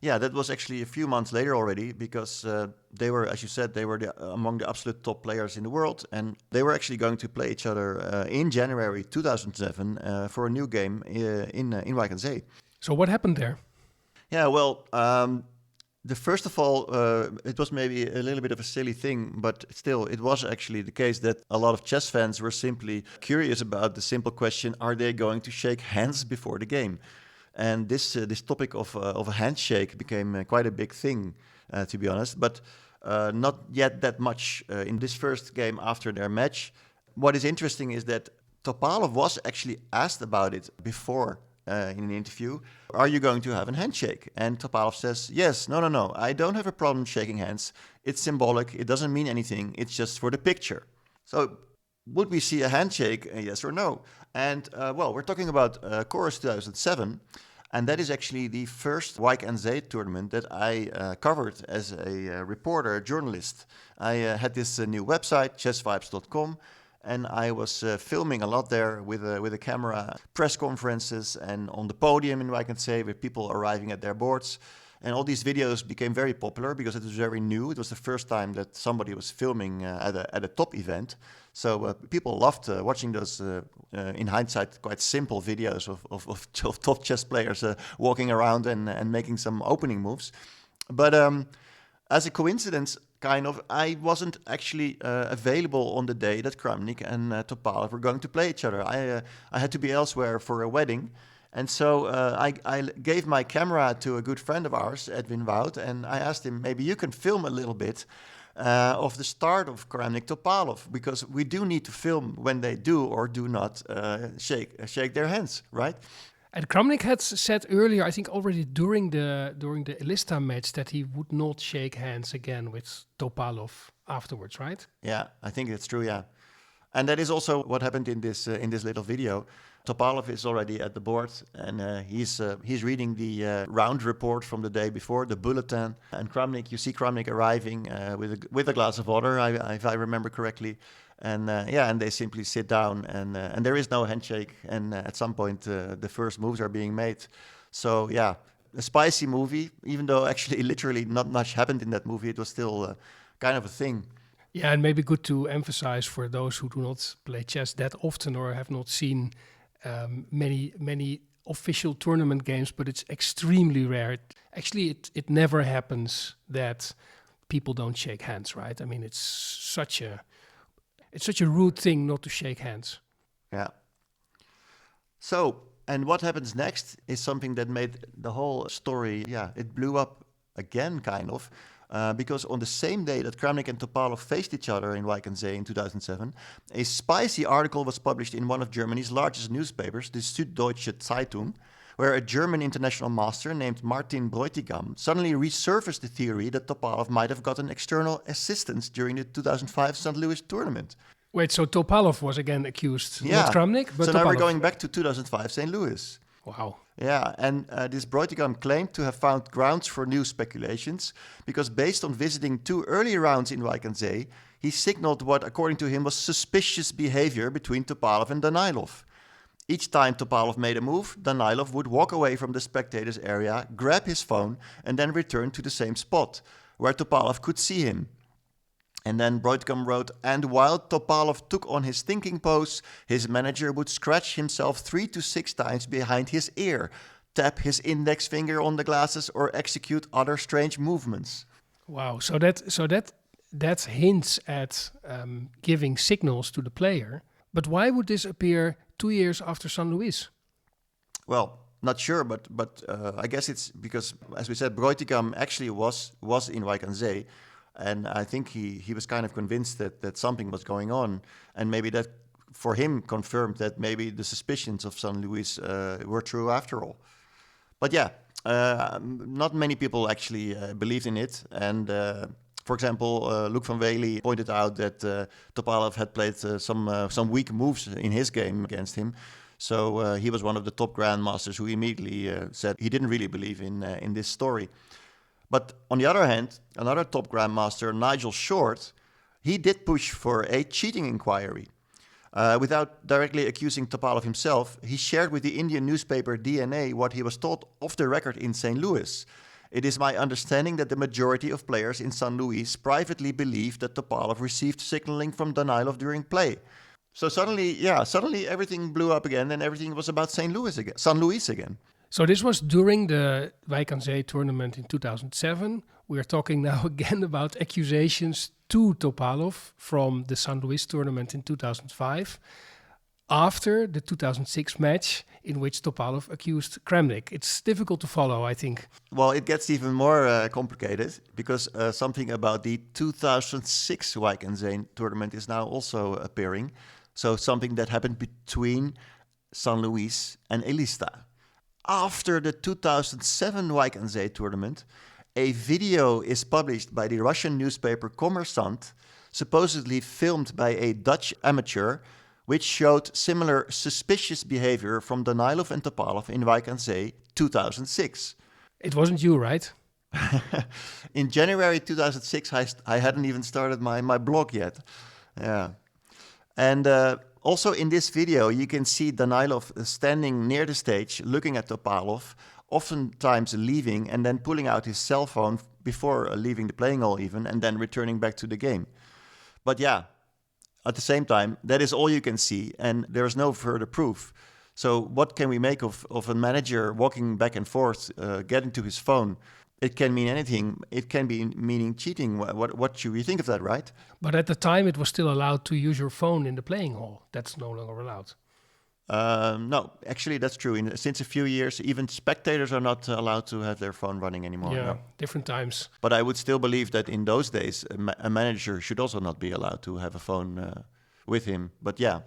Yeah, that was actually a few months later already, because they were, as you said, they were among the absolute top players in the world, and they were actually going to play each other in January 2007 for a new game in Wijk aan Zee. So what happened there? Yeah, well, first of all, it was maybe a little bit of a silly thing, but still, it was actually the case that a lot of chess fans were simply curious about the simple question: are they going to shake hands before the game? And this topic of a handshake became quite a big thing, to be honest, but not yet that much in this first game after their match. What is interesting is that Topalov was actually asked about it before in an interview. Are you going to have a handshake? And Topalov says, yes, no, I don't have a problem shaking hands. It's symbolic, it doesn't mean anything, it's just for the picture. So would we see a handshake, yes or no? And well, we're talking about Chorus 2007, and that is actually the first Wijk aan Zee tournament that I covered as a reporter, a journalist. I had this new website, chessvibes.com, and I was filming a lot there with a camera, press conferences, and on the podium in Wijk aan Zee with people arriving at their boards. And all these videos became very popular because it was very new. It was the first time that somebody was filming at a top event. So people loved watching those, in hindsight, quite simple videos of top chess players walking around and making some opening moves. But as a coincidence, kind of, I wasn't actually available on the day that Kramnik and Topalov were going to play each other. I had to be elsewhere for a wedding. And so I gave my camera to a good friend of ours, Edwin Wout, and I asked him, maybe you can film a little bit of the start of Kramnik Topalov, because we do need to film when they do or do not shake their hands, right? And Kramnik had said earlier, I think already during the Elista match, that he would not shake hands again with Topalov afterwards, right? Yeah, I think that's true, yeah. And that is also what happened in this little video. Topalov is already at the board, and he's reading the round report from the day before, the bulletin. And Kramnik, you see Kramnik arriving with a glass of water, if I remember correctly. And and they simply sit down, and there is no handshake. And at some point, the first moves are being made. So yeah, a spicy movie. Even though actually, literally, not much happened in that movie, it was still kind of a thing. Yeah, and maybe good to emphasize for those who do not play chess that often or have not seen many official tournament games, but it's extremely rare. It never happens that people don't shake hands, right? I mean, it's such a rude thing not to shake hands. Yeah. So, and what happens next is something that made the whole story, it blew up again, kind of. Because on the same day that Kramnik and Topalov faced each other in Wijk aan Zee in 2007, a spicy article was published in one of Germany's largest newspapers, the Süddeutsche Zeitung, where a German international master named Martin Bräutigam suddenly resurfaced the theory that Topalov might have gotten external assistance during the 2005 St. Louis tournament. Wait, so Topalov was again accused, yeah. Not Kramnik, but so Topalov. Now we're going back to 2005 St. Louis. Wow. Yeah, and this Bräutigam claimed to have found grounds for new speculations because based on visiting 2 early rounds in Wijk aan Zee, he signaled what, according to him, was suspicious behavior between Topalov and Danailov. Each time Topalov made a move, Danailov would walk away from the spectators' area, grab his phone, and then return to the same spot, where Topalov could see him. And then Bräutigam wrote, and while Topalov took on his thinking pose, his manager would scratch himself 3 to 6 times behind his ear, tap his index finger on the glasses, or execute other strange movements. Wow, so that hints at giving signals to the player. But why would this appear 2 years after St. Louis? Well, not sure, but I guess it's because, as we said, Breutigam actually was in Wijk aan Zee, and I think he was kind of convinced that something was going on, and maybe that for him confirmed that maybe the suspicions of San Luis were true after all. But yeah, not many people actually believed in it, and for example, Luc van Wely pointed out that Topalov had played some weak moves in his game against him. So he was one of the top grandmasters who immediately said he didn't really believe in this story. But on the other hand, another top grandmaster, Nigel Short, he did push for a cheating inquiry. Without directly accusing Topalov himself, he shared with the Indian newspaper DNA what he was told off the record in St. Louis. It is my understanding that the majority of players in San Luis privately believe that Topalov received signaling from Danailov during play. So suddenly everything blew up again, and everything was about St. Louis again, San Luis again. So this was during the Wijk aan Zee tournament in 2007. We are talking now again about accusations to Topalov from the San Luis tournament in 2005. After the 2006 match in which Topalov accused Kramnik. It's difficult to follow, I think. Well, it gets even more complicated because something about the 2006 Wijk aan Zee tournament is now also appearing. So something that happened between San Luis and Elista. After the 2007 Wijk aan Zee tournament, a video is published by the Russian newspaper Kommersant, supposedly filmed by a Dutch amateur, which showed similar suspicious behavior from Danailov and Topalov in Wijk aan Zee 2006. It wasn't you, right? In January 2006, I hadn't even started my blog yet. Yeah. And also in this video, you can see Danailov standing near the stage, looking at Topalov, oftentimes leaving and then pulling out his cell phone before leaving the playing hall even, and then returning back to the game. But yeah, at the same time, that is all you can see, and there is no further proof. So what can we make of a manager walking back and forth, getting to his phone? It can mean anything. It can be meaning cheating. What should we think of that, right? But at the time, it was still allowed to use your phone in the playing hall. That's no longer allowed. No, actually, that's true. Since a few years, even spectators are not allowed to have their phone running anymore. Yeah, no. Different times. But I would still believe that in those days, a manager should also not be allowed to have a phone with him. But yeah,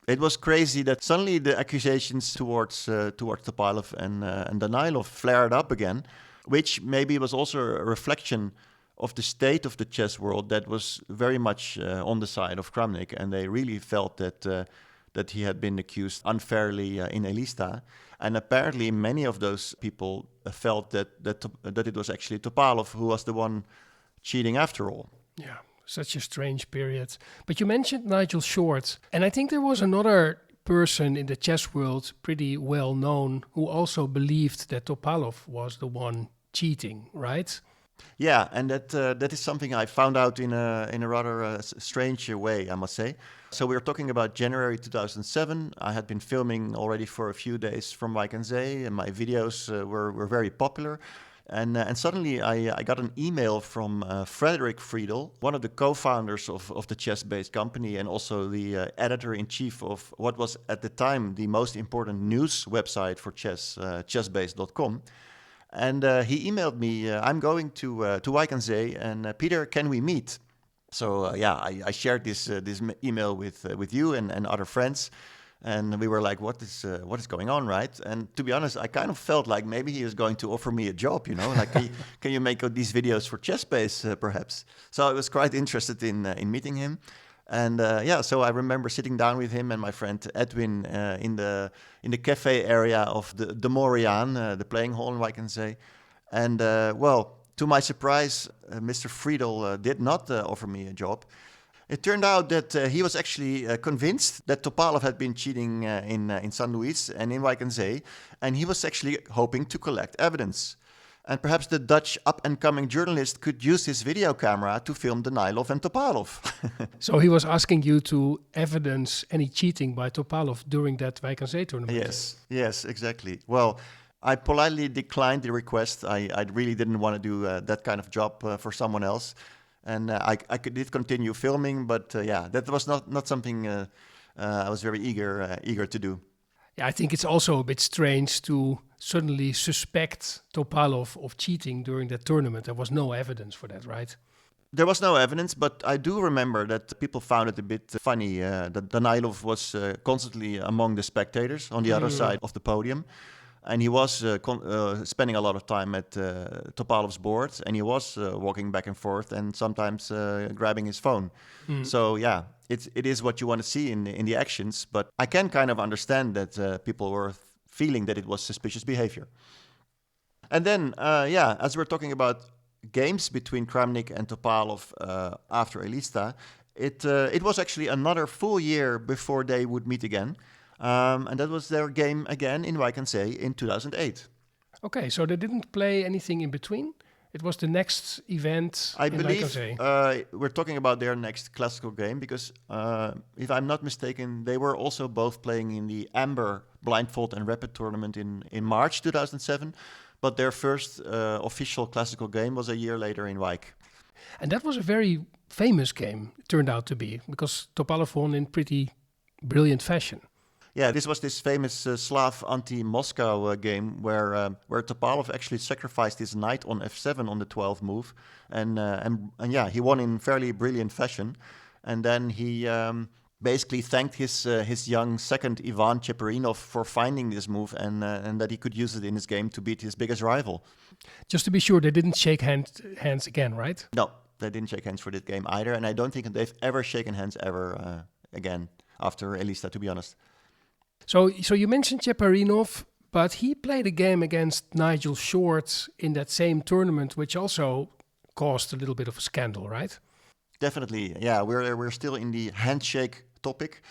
it was crazy that suddenly the accusations towards Topalov and Danailov flared up again, which maybe was also a reflection of the state of the chess world that was very much on the side of Kramnik, and they really felt that he had been accused unfairly in Elista. And apparently many of those people felt that it was actually Topalov who was the one cheating after all. Yeah, such a strange period. But you mentioned Nigel Short, and I think there was another person in the chess world pretty well known who also believed that Topalov was the one cheating, right? Yeah, and that is something I found out in a rather strange way, I must say. So we were talking about January 2007. I had been filming already for a few days from Wijk aan Zee, and my videos were very popular. And suddenly I got an email from Frederick Friedel, one of the co-founders of the chess-based company and also the editor-in-chief of what was at the time the most important news website for chess, chessbase.com. And he emailed me, I'm going to Wijk aan Zee, and Peter, can we meet? So I shared this email with you and other friends, and we were like, what is going on, right? And to be honest, I kind of felt like maybe he is going to offer me a job, like can you make these videos for ChessBase perhaps? So I was quite interested in meeting him. And so I remember sitting down with him and my friend Edwin in the cafe area of the Moriaan, the playing hall in Wijk aan Zee. And to my surprise, Mr. Friedel did not offer me a job. It turned out that he was actually convinced that Topalov had been cheating in San Luis and in Wijk aan Zee, and he was actually hoping to collect evidence. And perhaps the Dutch up-and-coming journalist could use his video camera to film Danailov and Topalov. So he was asking you to evidence any cheating by Topalov during that Wijk aan Zee tournament? Yes, exactly. Well, I politely declined the request. I really didn't want to do that kind of job for someone else. And I did continue filming, but that was not something I was very eager to do. Yeah, I think it's also a bit strange to suddenly suspect Topalov of cheating during that tournament. There was no evidence for that, right? There was no evidence, but I do remember that people found it a bit funny that Danailov was constantly among the spectators on the other side of the podium. And he was spending a lot of time at Topalov's board, and he was walking back and forth and sometimes grabbing his phone. So yeah, it is what you want to see in the actions. But I can kind of understand that people were feeling that it was suspicious behavior. And then, as we're talking about games between Kramnik and Topalov after Elista, it was actually another full year before they would meet again. And that was their game again in Wijk in 2008. Okay, so they didn't play anything in between? It was the next event I in believe Wijk. We're talking about their next classical game because, if I'm not mistaken, they were also both playing in the Amber Blindfold and Rapid tournament in March 2007. But their first official classical game was a year later in Wijk. And that was a very famous game, it turned out to be, because Topalov won in pretty brilliant fashion. Yeah, this was this famous Slav anti-Moscow game where Topalov actually sacrificed his knight on f7 on the 12th move. And he won in fairly brilliant fashion. And then he basically thanked his young second Ivan Cheparinov for finding this move and that he could use it in his game to beat his biggest rival. Just to be sure, they didn't shake hands again, right? No, they didn't shake hands for this game either, and I don't think they've ever shaken hands again after Elista, to be honest. So you mentioned Cheparinov, but he played a game against Nigel Short in that same tournament, which also caused a little bit of a scandal, right? Definitely, yeah. We're still in the handshake topic.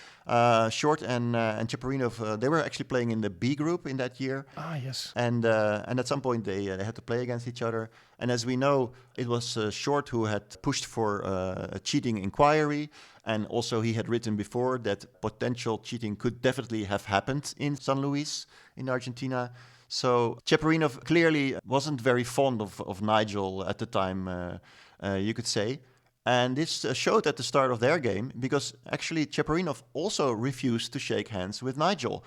Short and Cheparinov, they were actually playing in the B group in that year. Ah, yes. And at some point they had to play against each other. And as we know, it was Short who had pushed for a cheating inquiry. And also he had written before that potential cheating could definitely have happened in San Luis in Argentina. So Cheparinov clearly wasn't very fond of Nigel at the time, you could say. And this showed at the start of their game because actually Cheparinov also refused to shake hands with Nigel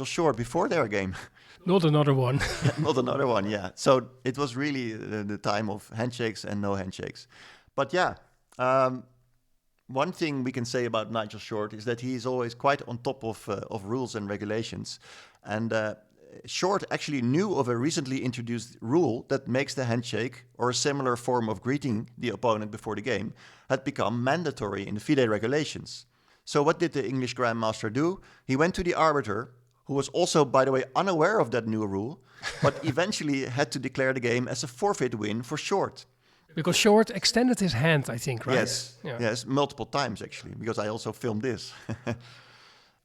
Short before their game. Not another one. Not another one, yeah. So it was really the time of handshakes and no handshakes. But yeah, one thing we can say about Nigel Short is that he is always quite on top of rules and regulations. And Short actually knew of a recently introduced rule that makes the handshake or a similar form of greeting the opponent before the game had become mandatory in the FIDE regulations. So what did the English Grandmaster do? He went to the arbiter, who was also, by the way, unaware of that new rule, but eventually had to declare the game as a forfeit win for Short. Because Short extended his hand, I think, right? Yes, multiple times actually, because I also filmed this.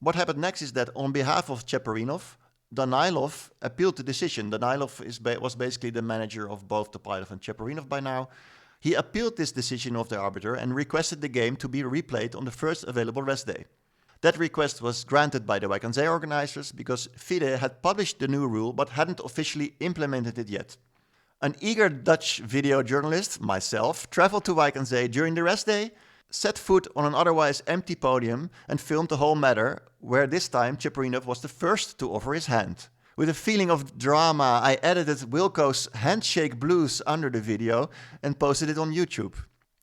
What happened next is that on behalf of Cheparinov, Danailov appealed the decision. Danailov was basically the manager of both Topalov and Cheparinov by now. He appealed this decision of the arbiter and requested the game to be replayed on the first available rest day. That request was granted by the Wijk organizers because FIDE had published the new rule but hadn't officially implemented it yet. An eager Dutch video journalist, myself, traveled to Wijk during the rest day, set foot on an otherwise empty podium and filmed the whole matter, where this time Cheparinov was the first to offer his hand. With a feeling of drama, I edited Wilco's handshake blues under the video and posted it on YouTube.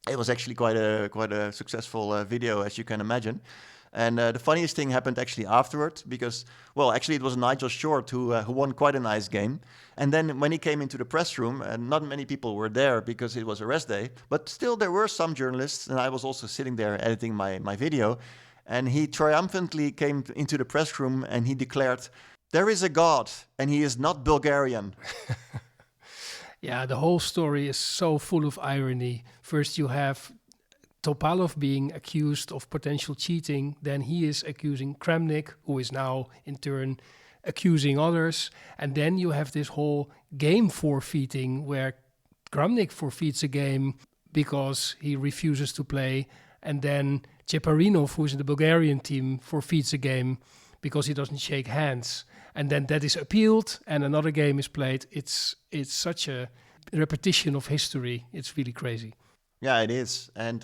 It was actually quite a successful video, as you can imagine. And the funniest thing happened actually afterward, because, well, actually it was Nigel Short who won quite a nice game. And then when he came into the press room, not many people were there because it was a rest day, but still there were some journalists, and I was also sitting there editing my video. And he triumphantly came into the press room and he declared, "There is a God, and he is not Bulgarian." Yeah, the whole story is so full of irony. First you have Topalov being accused of potential cheating, then he is accusing Kramnik, who is now in turn accusing others, and then you have this whole game forfeiting where Kramnik forfeits a game because he refuses to play, and then Cheparinov, who is in the Bulgarian team, forfeits a game because he doesn't shake hands, and then that is appealed and another game is played. It's such a repetition of history. It's really crazy. Yeah, it is. And,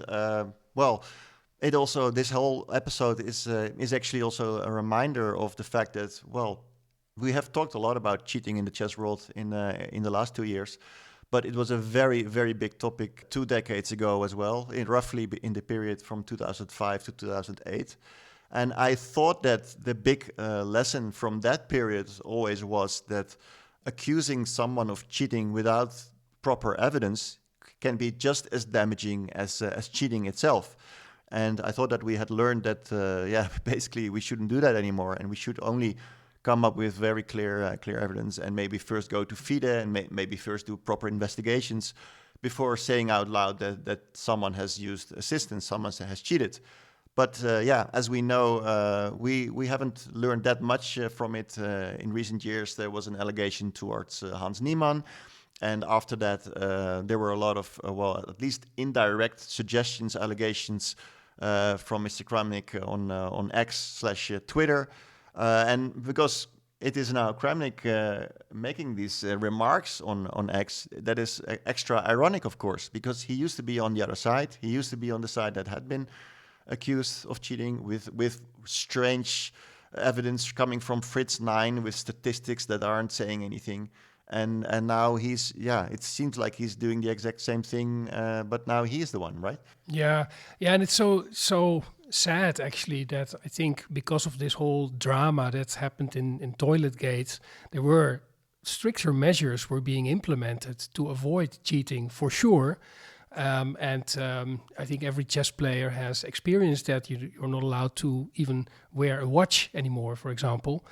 well, It also, this whole episode is actually also a reminder of the fact that, well, we have talked a lot about cheating in the chess world in the last 2 years, but it was a very, very big topic 2 decades ago as well, roughly in the period from 2005 to 2008. And I thought that the big lesson from that period always was that accusing someone of cheating without proper evidence can be just as damaging as cheating itself. And I thought that we had learned that, basically we shouldn't do that anymore, and we should only come up with very clear evidence, and maybe first go to FIDE and maybe first do proper investigations before saying out loud that someone has used assistance, someone has cheated. But as we know, we haven't learned that much from it. In recent years, there was an allegation towards Hans Niemann. And after that, there were a lot of, at least indirect suggestions, allegations from Mr. Kramnik on X/Twitter. And because it is now Kramnik making these remarks on X, that is extra ironic, of course, because he used to be on the other side. He used to be on the side that had been accused of cheating with strange evidence coming from Fritz 9 with statistics that aren't saying anything. And now it seems like he's doing the exact same thing, but now he is the one, right? Yeah, and it's so sad actually that I think because of this whole drama that's happened in Toiletgate, there were stricter measures were being implemented to avoid cheating for sure. I think every chess player has experienced that. You're not allowed to even wear a watch anymore, for example.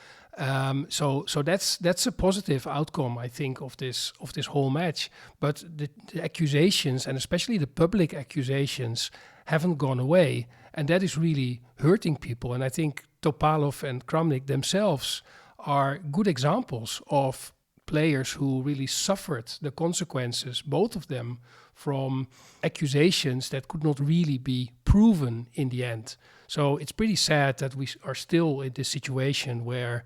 So that's a positive outcome, I think, of this whole match. But the accusations, and especially the public accusations, haven't gone away, and that is really hurting people. And I think Topalov and Kramnik themselves are good examples of players who really suffered the consequences, both of them, from accusations that could not really be proven in the end. So it's pretty sad that we are still in this situation where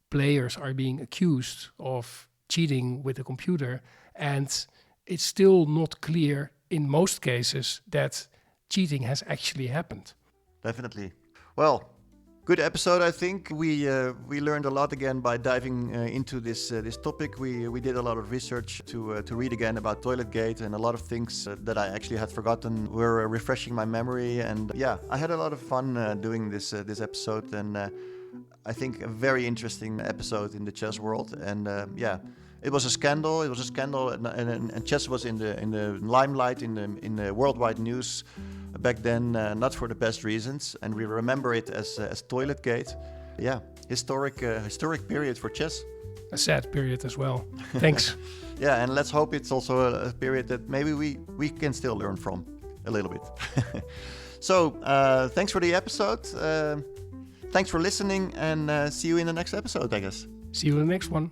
players are being accused of cheating with a computer, and it's still not clear in most cases that cheating has actually happened. Definitely. Well, good episode, I think. We learned a lot again by diving into this topic. We did a lot of research to read again about Toiletgate, and a lot of things that I actually had forgotten were refreshing my memory. And I had a lot of fun doing this episode, and I think a very interesting episode in the chess world. And it was a scandal. It was a scandal, and chess was in the limelight in the worldwide news back then, not for the best reasons, and we remember it as Toiletgate. Yeah, historic period for chess. A sad period as well. Thanks. Yeah, and let's hope it's also a period that maybe we can still learn from a little bit. So thanks for the episode. Thanks for listening, and see you in the next episode, I guess. See you in the next one.